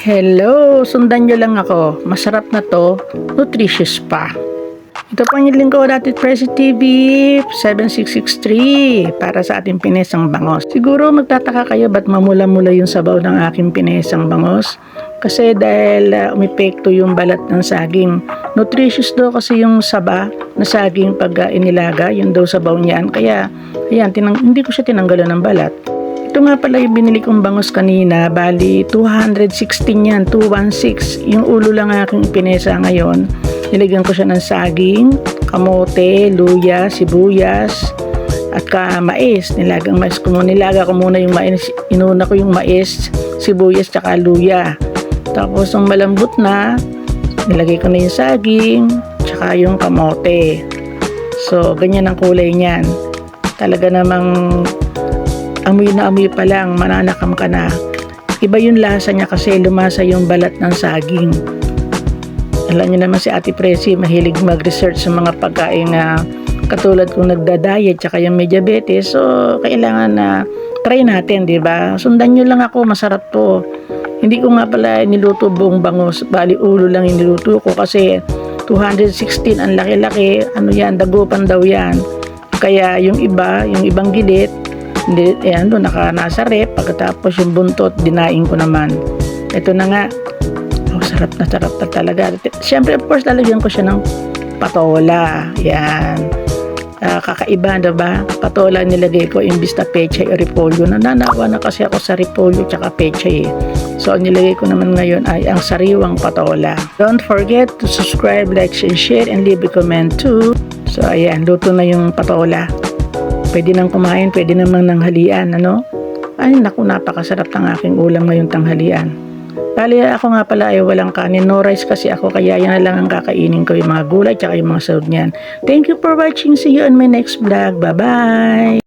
Hello! Sundan nyo lang ako. Masarap na to, nutritious pa. Ito po ang lingkod natin, Prezi TV 7663 para sa ating pinesang bangos. Siguro magtataka kayo ba't mamula-mula yung sabaw ng aking pinesang bangos? Kasi dahil umepekto yung balat ng saging. Nutritious daw kasi yung saba na saging pag inilaga, yun daw sabaw niyan. Kaya, ayan, hindi ko siya tinanggalan ng balat. Ito nga pala yung binili kong bangos kanina, bali 216 yan, 216. Yung ulo lang aking pinesa ngayon. Nilagyan ko siya ng saging, kamote, luya, sibuyas, at mais. Nilaga ko muna yung mais, inuna ko yung mais, sibuyas, tsaka luya. Tapos nung malambot na, nilagay ko na yung saging, tsaka yung kamote. So, ganyan ang kulay niyan. Talaga namang amoy na amoy pa lang, mananakam ka na. Iba yung lasa niya kasi lumasa yung balat ng saging. Alam niyo naman si Ate Prezi, mahilig mag-research sa mga pagkain katulad kung nagda-diet tsaka yung may diabetes. So, kailangan na try natin, di ba? Sundan niyo lang ako, masarap to. Hindi ko nga pala niluto buong bangos, bali ulo lang yung niluto ko kasi 216, ang laki-laki. Ano yan, dagupan daw yan. Kaya yung ibang gilit, hindi, doon nasa rep. Pagkatapos yung buntot, dinaing ko naman. Ito na nga. Oh, sarap na talaga. Siyempre, of course, lalagyan ko siya ng patola. Yan. Kakaiba, diba? Patola nilagay ko imbis na pechay o repolyo. Nananawa na kasi ako sa repolyo tsaka pechay. So, ang nilagay ko naman ngayon ay ang sariwang patola. Don't forget to subscribe, like, and share, and leave a comment too. So, ayan. Luto na yung patola. Pwede nang kumain, pwede namang nanghalian, ano? Ay, naku, napakasarap ng aking ulam ngayong tanghalian. Bali, ako nga pala ay walang kanin, no rice kasi ako, kaya yan na lang ang kakainin ko, yung mga gulay, tsaka yung mga sahog niyan. Thank you for watching. See you on my next vlog. Bye-bye!